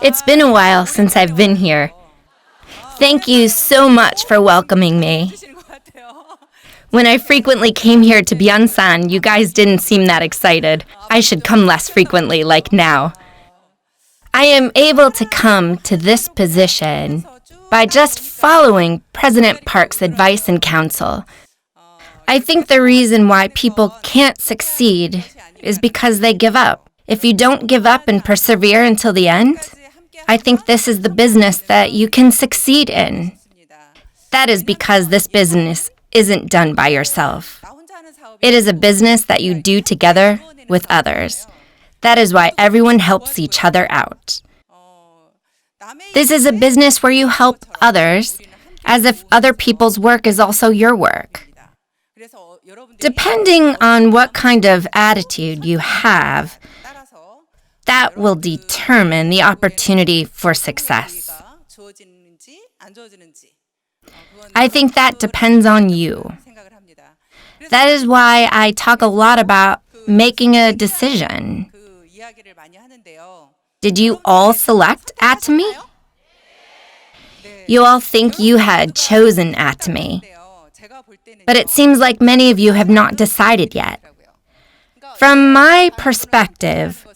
It's been a while since I've been here. Thank you so much for welcoming me. When I frequently came here to Byeonsan, you guys didn't seem that excited. I should come less frequently, like now. I am able to come to this position by just following President Park's advice and counsel. I think the reason why people can't succeed is because they give up. If you don't give up and persevere until the end, I think this is the business that you can succeed in. That is because this business isn't done by yourself. It is a business that you do together with others. That is why everyone helps each other out. This is a business where you help others as if other people's work is also your work. Depending on what kind of attitude you have, that will determine the opportunity for success. I think that depends on you. That is why I talk a lot about making a decision. Did you all select Atomy? You all think you had chosen Atomy, but it seems like many of you have not decided yet. From my perspective,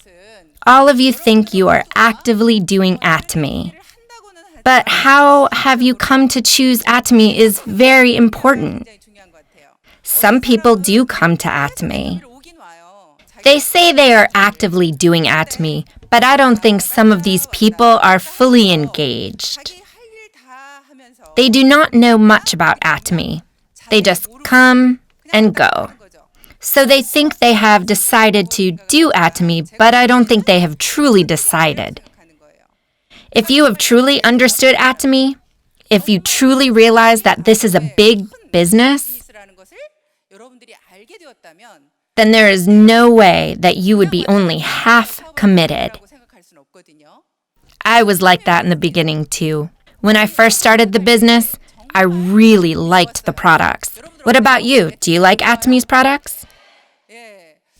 all of you think you are actively doing Atomy. But how have you come to choose Atomy is very important. Some people do come to Atomy. They say they are actively doing Atomy, but I don't think some of these people are fully engaged. They do not know much about Atomy. They just come and go. So they think they have decided to do Atomy, but I don't think they have truly decided. If you have truly understood Atomy, if you truly realize that this is a big business, then there is no way that you would be only half committed. I was like that in the beginning too. When I first started the business, I really liked the products. What about you? Do you like Atomy's products?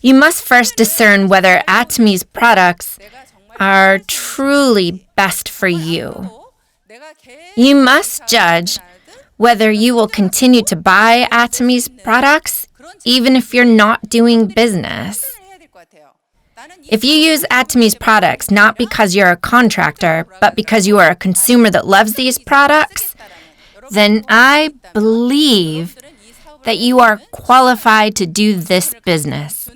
You must first discern whether Atomy's products are truly best for you. You must judge whether you will continue to buy Atomy's products even if you're not doing business. If you use Atomy's products not because you're a contractor, but because you are a consumer that loves these products, then I believe that you are qualified to do this business.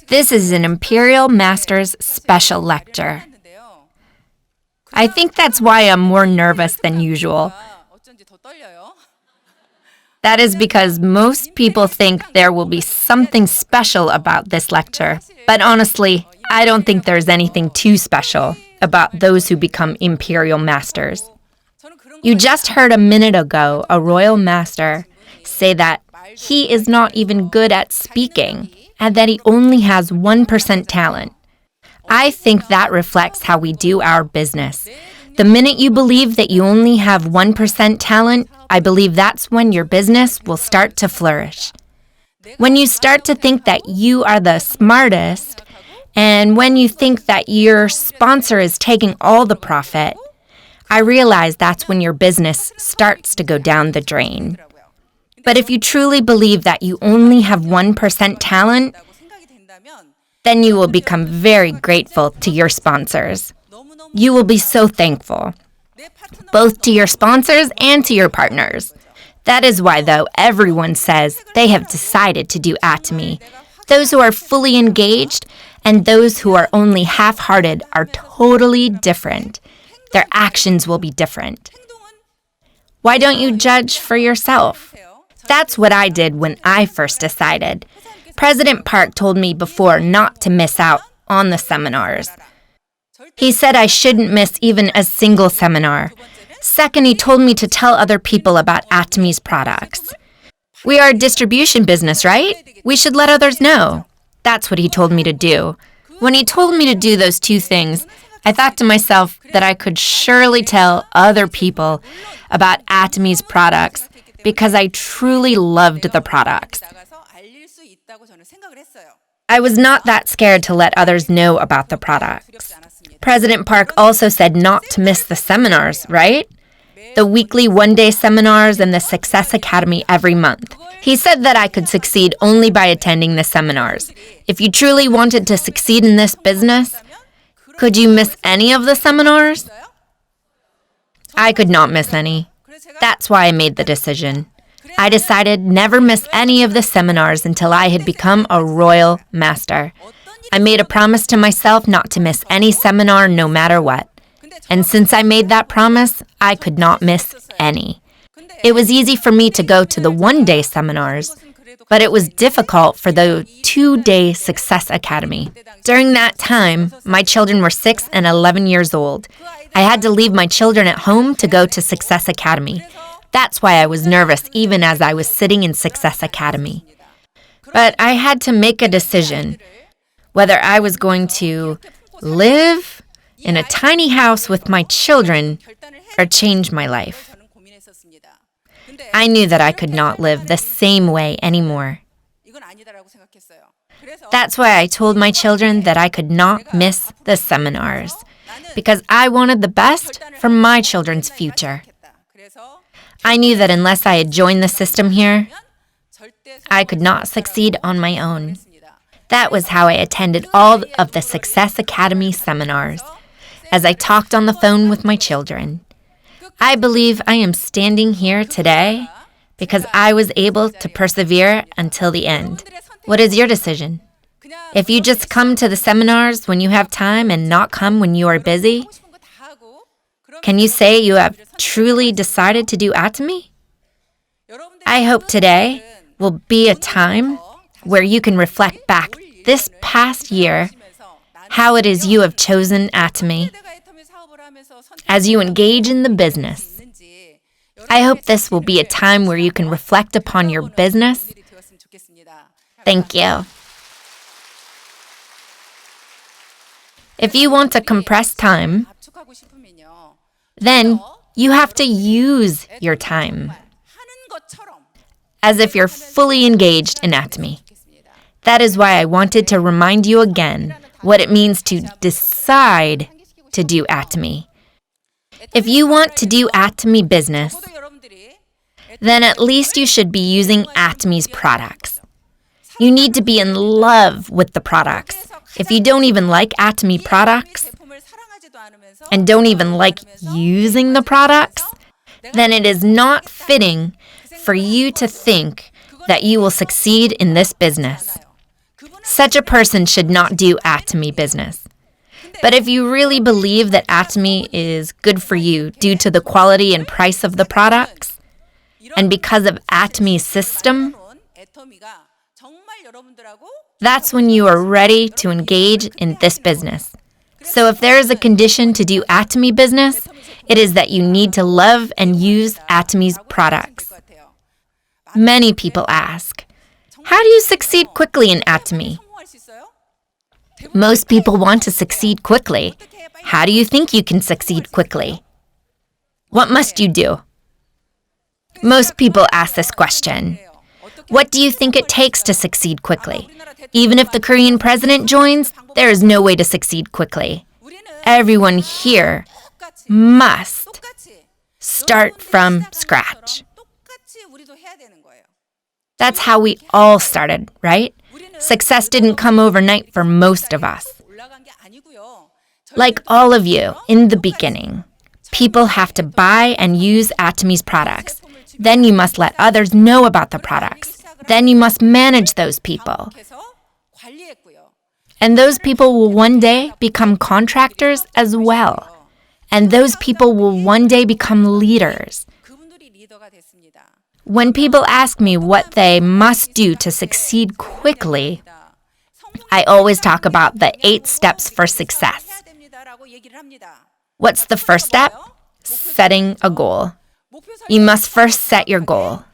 This is an Imperial Master's special lecture. I think that's why I'm more nervous than usual. That is because most people think there will be something special about this lecture. But honestly, I don't think there's anything too special about those who become Imperial Masters. You just heard a minute ago a Royal Master say that he is not even good at speaking and that he only has 1% talent. I think that reflects how we do our business. The minute you believe that you only have 1% talent, I believe that's when your business will start to flourish. When you start to think that you are the smartest, and when you think that your sponsor is taking all the profit, I realize that's when your business starts to go down the drain. But if you truly believe that you only have 1% talent, then you will become very grateful to your sponsors. You will be so thankful, both to your sponsors and to your partners. That is why, though, everyone says they have decided to do Atomy. Those who are fully engaged and those who are only half-hearted are totally different. Their actions will be different. Why don't you judge for yourself? That's what I did when I first decided. President Park told me before not to miss out on the seminars. He said I shouldn't miss even a single seminar. Second, he told me to tell other people about Atomy's products. We are a distribution business, right? We should let others know. That's what he told me to do. When he told me to do those two things, I thought to myself that I could surely tell other people about Atomy's products because I truly loved the products. I was not that scared to let others know about the products. President Park also said not to miss the seminars, right? The weekly one-day seminars and the Success Academy every month. He said that I could succeed only by attending the seminars. If you truly wanted to succeed in this business, could you miss any of the seminars? I could not miss any. That's why I made the decision. I decided never miss any of the seminars until I had become a royal master. I made a promise to myself not to miss any seminar no matter what. And since I made that promise, I could not miss any. It was easy for me to go to the one-day seminars, but it was difficult for the 2-day Success Academy. During that time, my children were 6 and 11 years old. I had to leave my children at home to go to Success Academy. That's why I was nervous even as I was sitting in Success Academy. But I had to make a decision whether I was going to live in a tiny house with my children or change my life. I knew that I could not live the same way anymore. That's why I told my children that I could not miss the seminars, because I wanted the best for my children's future. I knew that unless I had joined the system here, I could not succeed on my own. That was how I attended all of the Success Academy seminars, as I talked on the phone with my children. I believe I am standing here today because I was able to persevere until the end. What is your decision? If you just come to the seminars when you have time and not come when you are busy, can you say you have truly decided to do Atomy? I hope today will be a time where you can reflect back this past year how it is you have chosen Atomy as you engage in the business. I hope this will be a time where you can reflect upon your business. Thank you. If you want to compress time, then you have to use your time as if you're fully engaged in Atomy. That is why I wanted to remind you again what it means to decide to do Atomy. If you want to do Atomy business, then at least you should be using Atomy's products. You need to be in love with the products. If you don't even like Atomy products and don't even like using the products, then it is not fitting for you to think that you will succeed in this business. Such a person should not do Atomy business. But if you really believe that Atomy is good for you due to the quality and price of the products, and because of Atomy's system, that's when you are ready to engage in this business. So if there is a condition to do Atomy business, it is that you need to love and use Atomy's products. Many people ask, how do you succeed quickly in Atomy? Most people want to succeed quickly. How do you think you can succeed quickly? What must you do? Most people ask this question. What do you think it takes to succeed quickly? Even if the Korean president joins, there is no way to succeed quickly. Everyone here must start from scratch. That's how we all started, right? Success didn't come overnight for most of us. Like all of you, in the beginning, people have to buy and use Atomy's products. Then you must let others know about the products. Then you must manage those people. And those people will one day become contractors as well. And those people will one day become leaders. When people ask me what they must do to succeed quickly, I always talk about the 8 steps for success. What's the first step? Setting a goal. You must first set your goal.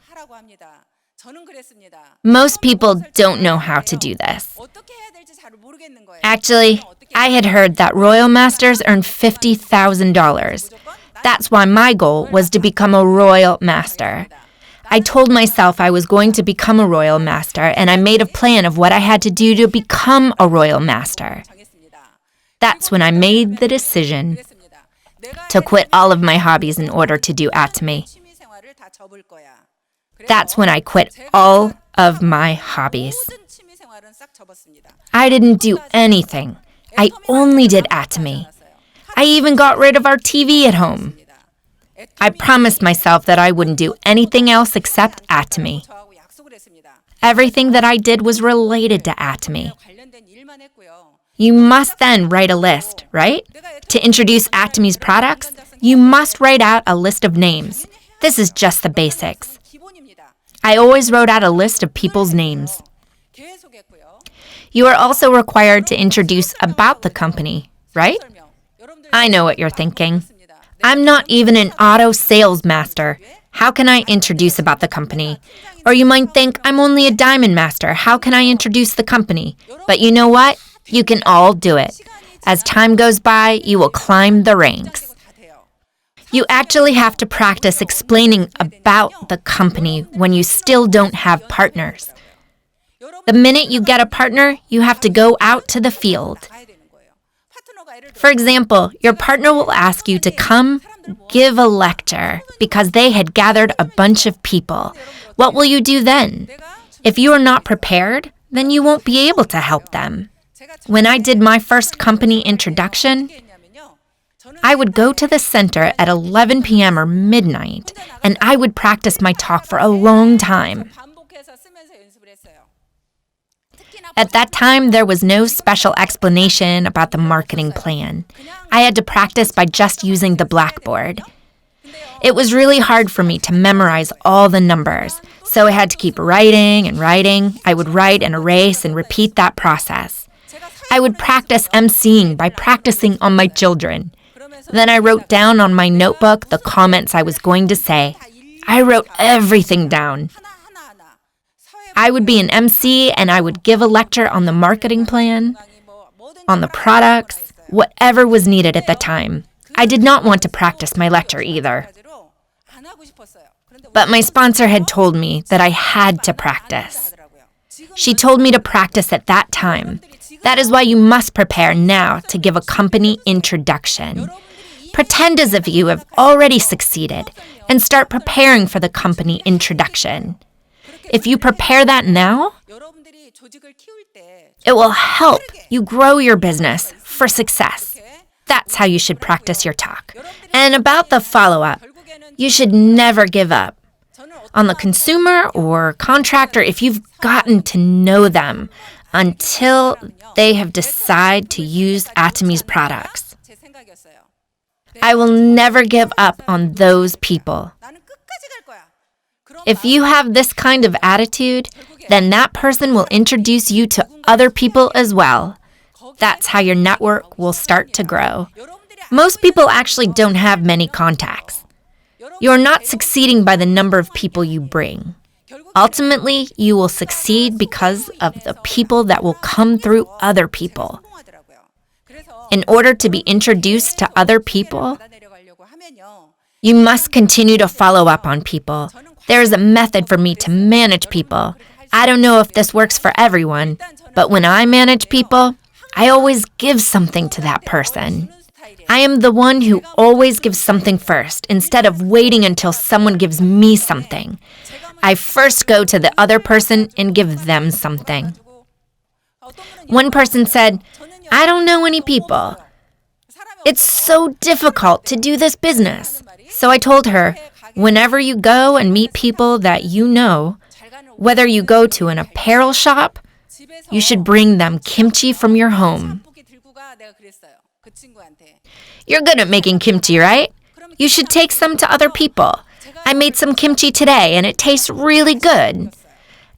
Most people don't know how to do this. Actually, I had heard that royal masters earn $50,000. That's why my goal was to become a royal master. I told myself I was going to become a royal master, and I made a plan of what I had to do to become a royal master. That's when I made the decision to quit all of my hobbies in order to do Atomy. That's when I quit all of my hobbies. I didn't do anything. I only did Atomy. I even got rid of our TV at home. I promised myself that I wouldn't do anything else except Atomy. Everything that I did was related to Atomy. You must then write a list, right? To introduce Atomy's products, you must write out a list of names. This is just the basics. I always wrote out a list of people's names. You are also required to introduce about the company, right? I know what you're thinking. I'm not even an auto sales master. How can I introduce about the company? Or you might think I'm only a diamond master. How can I introduce the company? But you know what? You can all do it. As time goes by, you will climb the ranks. You actually have to practice explaining about the company when you still don't have partners. The minute you get a partner, you have to go out to the field. For example, your partner will ask you to come give a lecture because they had gathered a bunch of people. What will you do then? If you are not prepared, then you won't be able to help them. When I did my first company introduction, I would go to the center at 11 p.m. or midnight, and I would practice my talk for a long time. At that time, there was no special explanation about the marketing plan. I had to practice by just using the blackboard. It was really hard for me to memorize all the numbers, so I had to keep writing and writing. I would write and erase and repeat that process. I would practice emceeing by practicing on my children. Then I wrote down on my notebook the comments I was going to say. I wrote everything down. I would be an MC and I would give a lecture on the marketing plan, on the products, whatever was needed at the time. I did not want to practice my lecture either. But my sponsor had told me that I had to practice. She told me to practice at that time. That is why you must prepare now to give a company introduction. Pretend as if you have already succeeded and start preparing for the company introduction. If you prepare that now, it will help you grow your business for success. That's how you should practice your talk. And about the follow-up, you should never give up. On the consumer or contractor, if you've gotten to know them until they have decided to use Atomy's products. I will never give up on those people. If you have this kind of attitude, then that person will introduce you to other people as well. That's how your network will start to grow. Most people actually don't have many contacts. You're not succeeding by the number of people you bring. Ultimately, you will succeed because of the people that will come through other people. In order to be introduced to other people, you must continue to follow up on people. There is a method for me to manage people. I don't know if this works for everyone, but when I manage people, I always give something to that person. I am the one who always gives something first, instead of waiting until someone gives me something. I first go to the other person and give them something. One person said, "I don't know any people. It's so difficult to do this business." So I told her, whenever you go and meet people that you know, whether you go to an apparel shop, you should bring them kimchi from your home. You're good at making kimchi, right? You should take some to other people. I made some kimchi today and it tastes really good.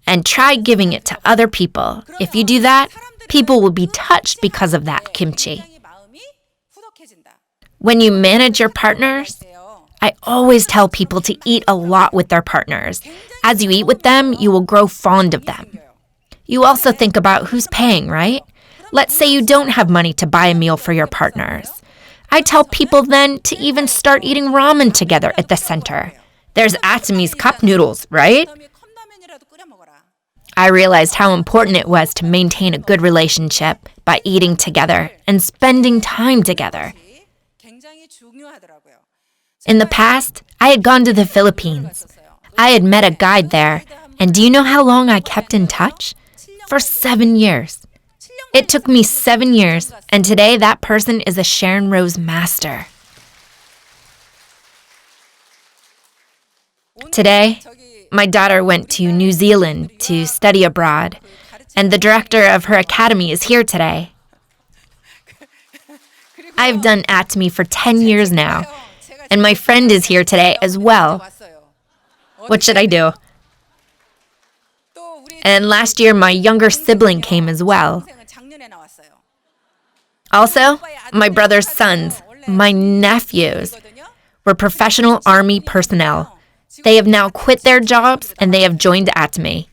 And try giving it to other people. If you do that, people will be touched because of that kimchi. When you manage your partners, I always tell people to eat a lot with their partners. As you eat with them, you will grow fond of them. You also think about who's paying, right? Let's say you don't have money to buy a meal for your partners. I tell people then to even start eating ramen together at the center. There's Atomy's cup noodles, right? I realized how important it was to maintain a good relationship by eating together and spending time together. In the past, I had gone to the Philippines. I had met a guide there, and do you know how long I kept in touch? For 7 years. It took me 7 years, and today that person is a Sharon Rose master. Today, my daughter went to New Zealand to study abroad, and the director of her academy is here today. I've done Atomy for 10 years now, and my friend is here today as well. What should I do? And last year, my younger sibling came as well. Also, my brother's sons, my nephews, were professional army personnel. They have now quit their jobs and they have joined Atomy.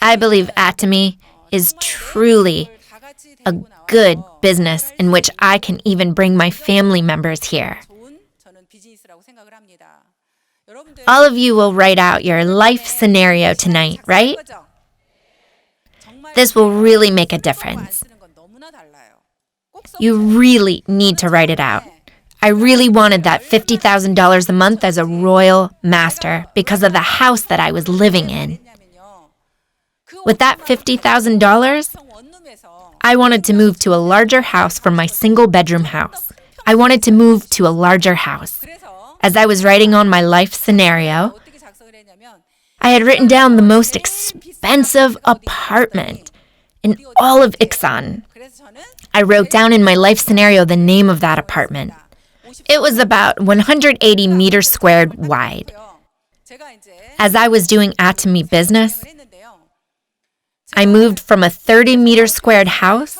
I believe Atomy is truly a good business in which I can even bring my family members here. All of you will write out your life scenario tonight, right? This will really make a difference. You really need to write it out. I really wanted that $50,000 a month as a royal master because of the house that I was living in. With that $50,000, I wanted to move to a larger house from my single-bedroom house. I wanted to move to a larger house. As I was writing on my life scenario, I had written down the most expensive apartment in all of Iksan. I wrote down in my life scenario the name of that apartment. It was about 180 meters squared wide. As I was doing Atomy business, I moved from a 30-meter squared house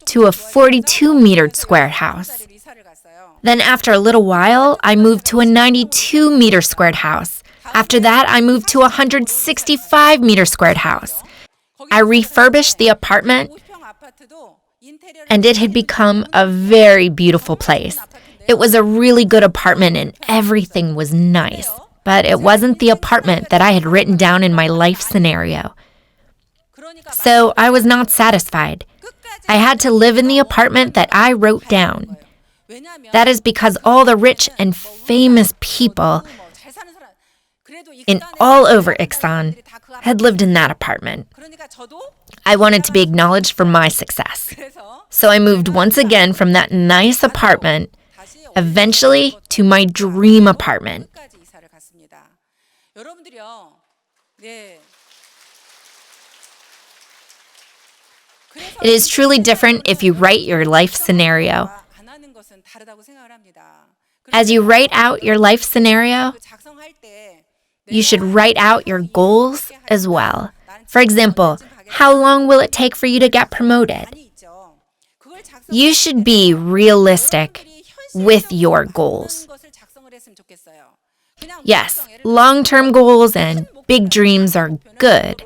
to a 42-meter squared house. Then after a little while, I moved to a 92-meter squared house. After that, I moved to a 165-meter squared house. I refurbished the apartment, and it had become a very beautiful place. It was a really good apartment and everything was nice, but it wasn't the apartment that I had written down in my life scenario. So I was not satisfied. I had to live in the apartment that I wrote down. That is because all the rich and famous people in all over Iksan had lived in that apartment. I wanted to be acknowledged for my success. So I moved once again from that nice apartment, eventually to my dream apartment. It is truly different if you write your life scenario. As you write out your life scenario, you should write out your goals as well. For example, how long will it take for you to get promoted? You should be realistic with your goals. Yes, long-term goals and big dreams are good.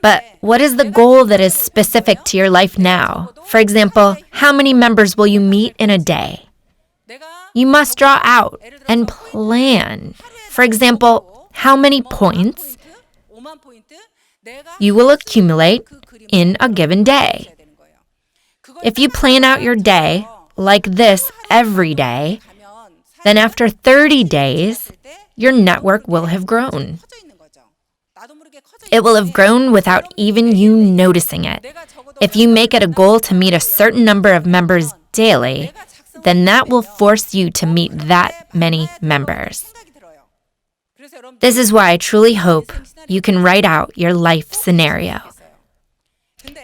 But what is the goal that is specific to your life now? For example, how many members will you meet in a day? You must draw out and plan. For example, how many points you will accumulate in a given day. If you plan out your day like this every day, then after 30 days, your network will have grown. It will have grown without even you noticing it. If you make it a goal to meet a certain number of members daily, then that will force you to meet that many members. This is why I truly hope you can write out your life scenario.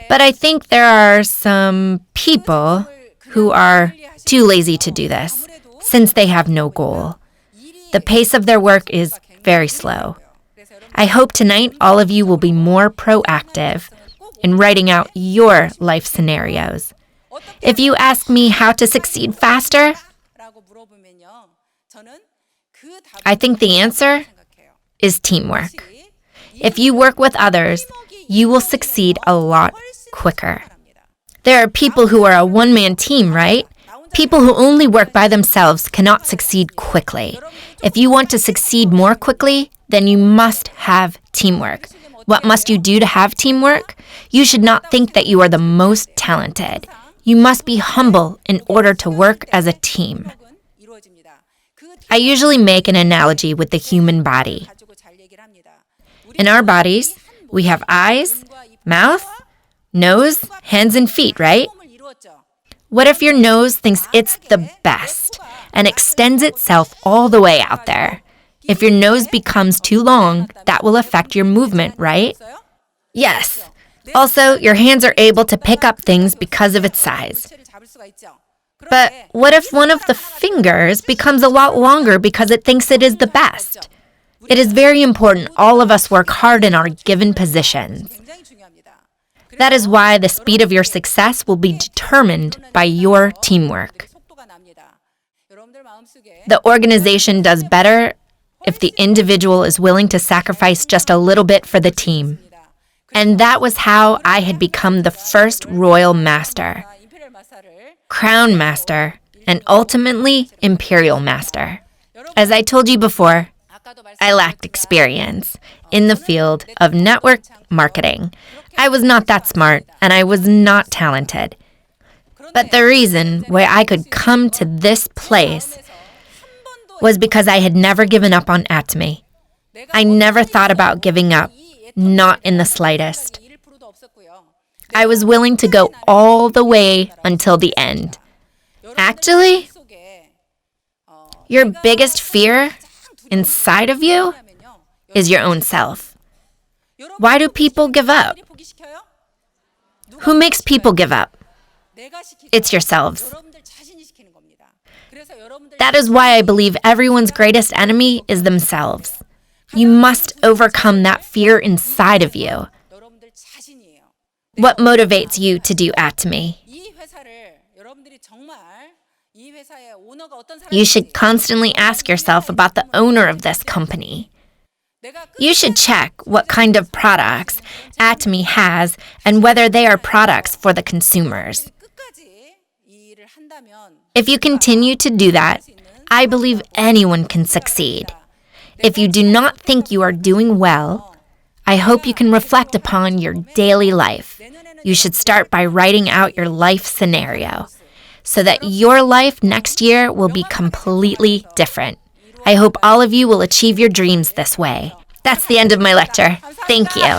But I think there are some people who are too lazy to do this, since they have no goal. The pace of their work is very slow. I hope tonight all of you will be more proactive in writing out your life scenarios. If you ask me how to succeed faster, I think the answer is teamwork. If you work with others, you will succeed a lot quicker. There are people who are a one-man team, right? People who only work by themselves cannot succeed quickly. If you want to succeed more quickly, then you must have teamwork. What must you do to have teamwork? You should not think that you are the most talented. You must be humble in order to work as a team. I usually make an analogy with the human body. In our bodies, we have eyes, mouth, nose, hands, and feet, right? What if your nose thinks it's the best and extends itself all the way out there? If your nose becomes too long, that will affect your movement, right? Yes. Also, your hands are able to pick up things because of its size. But what if one of the fingers becomes a lot longer because it thinks it is the best? It is very important all of us work hard in our given positions. That is why the speed of your success will be determined by your teamwork. The organization does better if the individual is willing to sacrifice just a little bit for the team. And that was how I had become the first royal master, crown master, and ultimately imperial master. As I told you before, I lacked experience in the field of network marketing. I was not that smart, and I was not talented. But the reason why I could come to this place was because I had never given up on Atomy. I never thought about giving up, not in the slightest. I was willing to go all the way until the end. Actually, your biggest fear inside of you is your own self. Why do people give up? Who makes people give up? It's yourselves. That is why I believe everyone's greatest enemy is themselves. You must overcome that fear inside of you. What motivates you to do Atomy? You should constantly ask yourself about the owner of this company. You should check what kind of products Atomy has and whether they are products for the consumers. If you continue to do that, I believe anyone can succeed. If you do not think you are doing well, I hope you can reflect upon your daily life. You should start by writing out your life scenario so that your life next year will be completely different. I hope all of you will achieve your dreams this way. That's the end of my lecture. Thank you.